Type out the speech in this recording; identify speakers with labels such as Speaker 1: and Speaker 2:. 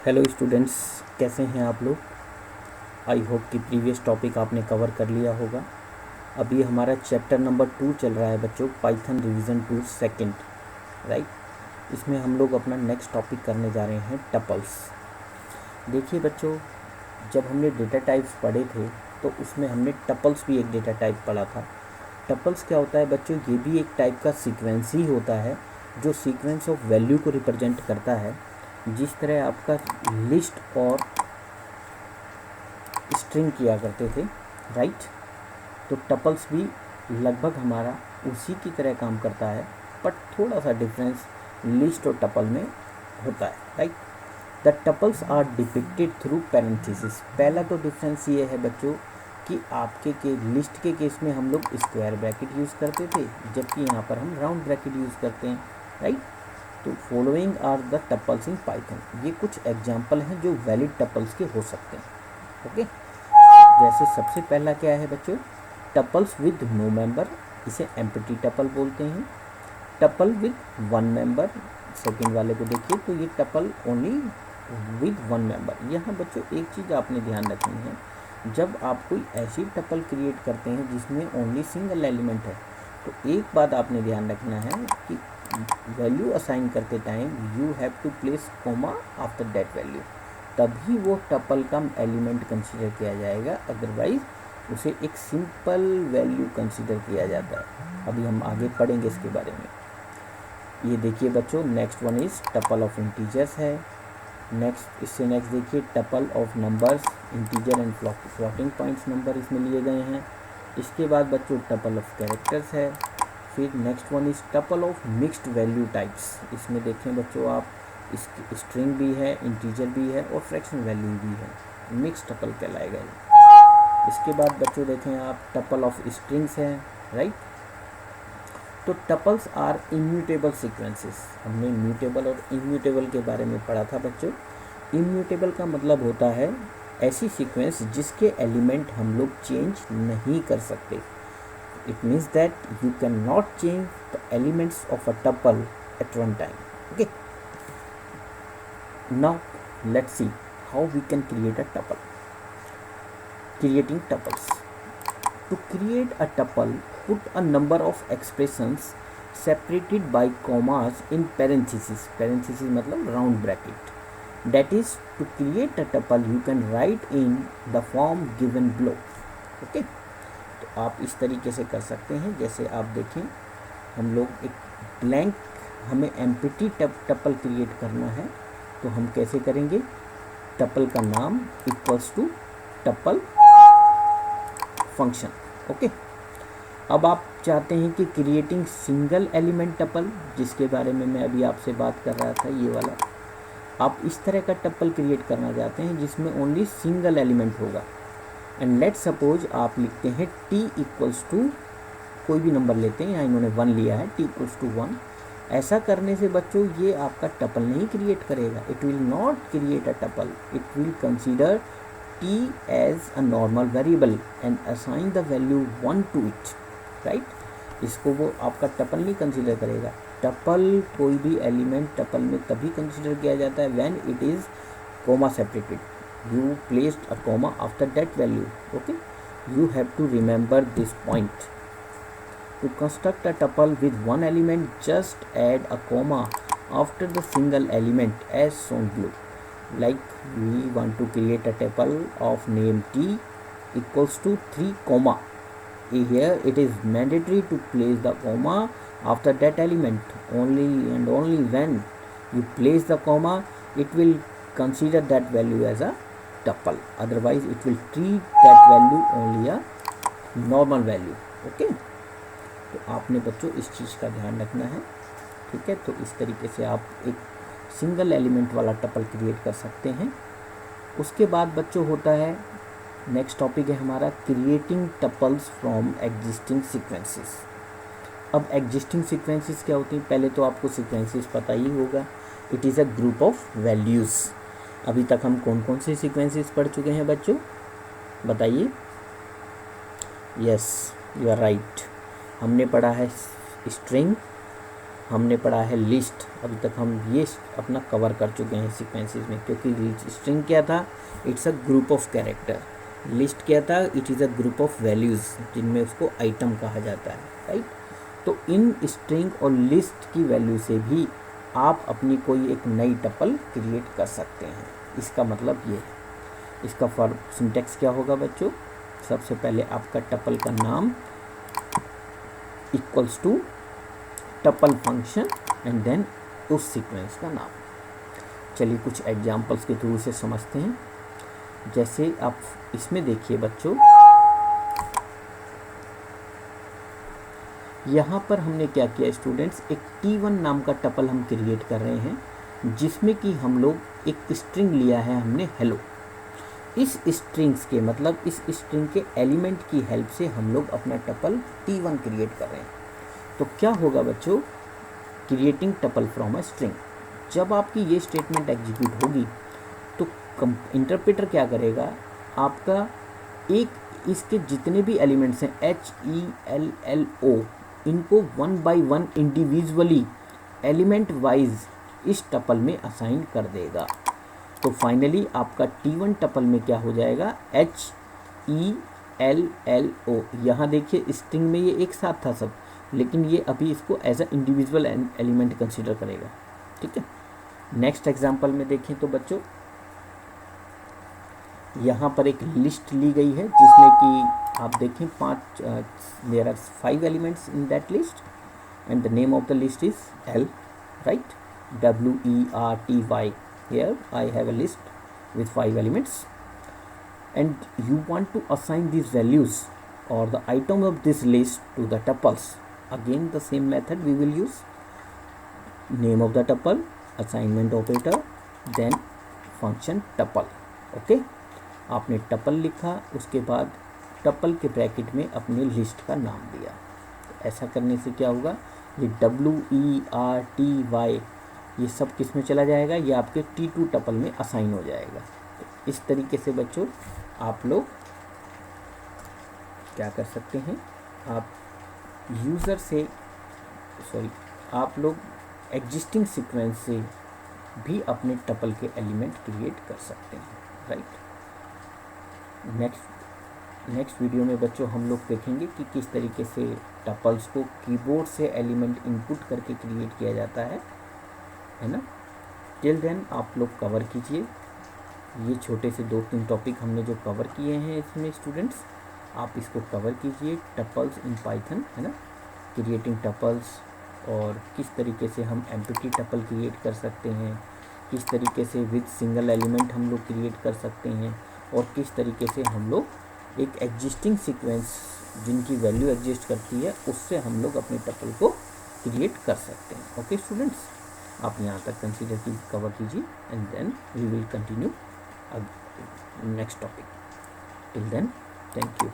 Speaker 1: Hello students, कैसे हैं आप लोग। आई होप कि प्रीवियस टॉपिक आपने कवर कर लिया होगा। अभी हमारा चैप्टर नंबर 2 चल रहा है बच्चों, पाइथन रिवीजन 2 सेकंड, राइट। इसमें हम लोग अपना नेक्स्ट टॉपिक करने जा रहे हैं टपल्स। देखिए बच्चों, जब हमने डेटा टाइप्स पढ़े थे तो उसमें हमने टपल्स भी एक डेटा टाइप पढ़ा था। टपल्स क्या होता है बच्चों, ये भी एक टाइप का सीक्वेंस ही होता है जो सीक्वेंस ऑफ वैल्यू को रिप्रेजेंट करता है। जिस तरह आपका लिस्ट और स्ट्रिंग किया करते थे, राइट। तो टपल्स भी लगभग हमारा उसी की तरह काम करता है, बट थोड़ा सा डिफरेंस लिस्ट और टपल में होता है, right. The tuples are depicted through parenthesis. पहला तो डिफरेंस ये है बच्चों कि आपके के लिस्ट के केस में हम लोग स्क्वायर ब्रैकेट यूज़ करते थे, जबकि यहाँ पर हम राउंड ब्रैकेट यूज़ करते हैं, राइट। तो following are the tuples in Python. ये कुछ एग्जाम्पल हैं जो वैलिड टपल्स के हो सकते हैं, ओके। जैसे सबसे पहला क्या है बच्चों, टपल्स विद नो मेंबर, इसे एम्प्टी टपल बोलते हैं। Tuple with one member, second वाले को देखिए तो ये tuple only with one member. यहाँ बच्चों एक चीज़ आपने ध्यान रखनी है, जब आप कोई ऐसी टपल क्रिएट करते हैं जिसमें ओनली सिंगल एलिमेंट है, तो एक बात आपने ध्यान रखना है कि वैल्यू असाइन करते time you have to place comma after that value, तभी वो टपल का एलिमेंट कंसीडर किया जाएगा, अदरवाइज उसे एक सिंपल वैल्यू कंसीडर किया जाता है। अभी हम आगे पढ़ेंगे इसके बारे में। ये देखिए बच्चों, next one is tuple of integers है। नेक्स्ट, इससे नेक्स्ट देखिए tuple of numbers, integer and floating points number इसमें लिए गए हैं। इसके बाद बच्चों टपल ऑफ कैरेक्टर्स है। फिर next one is tuple of mixed value types. इसमें देखें बच्चों आप, इसकी स्ट्रिंग भी है, इंटीजर भी है और फ्रैक्शन वैल्यू भी है, मिक्स टपल कहलाएगा ये। इसके बाद बच्चों देखें आप, टपल ऑफ स्ट्रिंग्स है, राइट। तो टपल्स आर इम्यूटेबल सीक्वेंसेस। हमने म्यूटेबल और इम्यूटेबल के बारे में पढ़ा था बच्चों। इम्यूटेबल का मतलब होता है ऐसी सीक्वेंस जिसके एलिमेंट हम लोग चेंज नहीं कर सकते। It means that you cannot change the elements of a tuple at one time. Okay. Now let's see how we can create a tuple. Creating tuples. To create a tuple, put a number of expressions separated by commas in parentheses. Parentheses मतलब round bracket. That is, to create a tuple, you can write in the form given below. Okay. तो आप इस तरीके से कर सकते हैं। जैसे आप देखें, हम लोग एक ब्लैंक, हमें एम्प्टी टपल क्रिएट करना है, तो हम कैसे करेंगे, टपल का नाम equals to tuple function, okay. अब आप चाहते हैं कि क्रिएटिंग सिंगल एलिमेंट टपल, जिसके बारे में मैं अभी आपसे बात कर रहा था, ये वाला, आप इस तरह का टपल क्रिएट करना चाहते हैं जिसमें ओनली सिंगल एलिमेंट होगा। एंड लेट सपोज आप लिखते हैं t इक्वल्स टू, कोई भी नंबर लेते हैं, यहाँ इन्होंने 1 लिया है, t इक्वल्स टू 1। ऐसा करने से बच्चों ये आपका टपल नहीं क्रिएट करेगा, it will not create a tuple, it will consider t as a normal variable and assign the value 1 to it, right. इसको वो आपका टपल नहीं कंसीडर करेगा। टपल, कोई भी एलिमेंट टपल में तभी कंसीडर किया जाता है when it is comma separated, you placed a comma after that value, okay. You have to remember this point. To construct a tuple with one element, just add a comma after the single element as shown below. Like we want to create a tuple of name t equals to 3 comma. Here it is mandatory to place the comma after that element. Only and only when you place the comma, it will consider that value as a tuple, otherwise it will treat that value only a normal value, okay। तो आपने बच्चों इस चीज़ का ध्यान रखना है, ठीक है। तो इस तरीके से आप एक सिंगल एलिमेंट वाला टपल क्रिएट कर सकते हैं। उसके बाद बच्चों होता है, नेक्स्ट टॉपिक है हमारा creating tuples from existing sequences. अब एग्जिस्टिंग सीक्वेंसेस क्या होती हैं, पहले तो आपको सीक्वेंसेस पता ही होगा, it is a group of values. अभी तक हम कौन कौन से सीक्वेंसेस पढ़ चुके हैं बच्चों, बताइए। Yes, you are right. हमने पढ़ा है स्ट्रिंग, हमने पढ़ा है लिस्ट। अभी तक हम ये अपना कवर कर चुके हैं सीक्वेंसेस में, क्योंकि स्ट्रिंग क्या था, it's a group of character. List क्या था, it is a group of values जिनमें उसको आइटम कहा जाता है, राइट। तो इन स्ट्रिंग और लिस्ट की वैल्यू से भी आप अपनी कोई एक नई टपल क्रिएट कर सकते हैं। इसका मतलब ये है। इसका फॉर सिंटेक्स क्या होगा बच्चों, सबसे पहले आपका टपल का नाम equals to tuple function and then उस सीक्वेंस का नाम। चलिए कुछ एग्जांपल्स के थ्रू से समझते हैं। जैसे आप इसमें देखिए बच्चों, यहाँ पर हमने क्या किया स्टूडेंट्स, एक T1 नाम का टपल हम क्रिएट कर रहे हैं, जिसमें कि हम लोग एक स्ट्रिंग लिया है हमने हेलो। इस स्ट्रिंग्स के मतलब इस स्ट्रिंग के एलिमेंट की हेल्प से हम लोग अपना टपल T1 क्रिएट कर रहे हैं। तो क्या होगा बच्चों, creating tuple from a string. जब आपकी ये स्टेटमेंट एग्जीक्यूट होगी तो इंटरप्रेटर क्या करेगा, आपका एक इसके जितने भी एलिमेंट्स हैं HELLO, इनको 1 बाय 1 इंडिविजुअली एलिमेंट वाइज इस टपल में असाइन कर देगा। तो फाइनली आपका T1 टपल में क्या हो जाएगा, HELLO। यहाँ देखिए स्ट्रिंग में ये एक साथ था सब, लेकिन ये अभी इसको as a individual element consider करेगा, ठीक है। नेक्स्ट एग्जांपल में देखें तो बच्चों, यहाँ पर एक लिस्ट ली गई है जिसमें कि आप देखें there are 5 elements in that list and the name of the list is L, right, WERTY। Here I have a list with 5 elements and you want to assign these values or the item of this list to the tuples. Again the same method we will use, name of the tuple, assignment operator, then function tuple। okay, आपने tuple लिखा, उसके बाद tuple के bracket में अपने list का नाम दिया। ऐसा करने से क्या होगा, ये WERTY ये सब किस में चला जाएगा, ये आपके T2 टपल में असाइन हो जाएगा। तो इस तरीके से बच्चों आप लोग क्या कर सकते हैं, आप लोग एग्जिस्टिंग सीक्वेंस से भी अपने टपल के एलिमेंट क्रिएट कर सकते हैं, राइट। नेक्स्ट वीडियो में बच्चों हम लोग देखेंगे कि किस तरीके से टपल्स को कीबोर्ड से एलिमेंट इनपुट करके क्रिएट किया जाता है ना। टिल देन आप लोग कवर कीजिए ये छोटे से 2-3 टॉपिक हमने जो कवर किए हैं इसमें स्टूडेंट्स, आप इसको कवर कीजिए। टपल्स इन पाइथन, है ना, क्रिएटिंग टपल्स, और किस तरीके से हम एम्प्टी टपल क्रिएट कर सकते हैं, किस तरीके से विद सिंगल एलिमेंट हम लोग क्रिएट कर सकते हैं, और किस तरीके से हम लोग एक एग्जिस्टिंग सीक्वेंस जिनकी वैल्यू एग्जिस्ट करती है उससे हम लोग अपने टपल को क्रिएट कर सकते हैं। ओके स्टूडेंट्स, आप यहाँ तक कंसीडर कवर कीजिए and then we will continue next topic. Till then, thank you.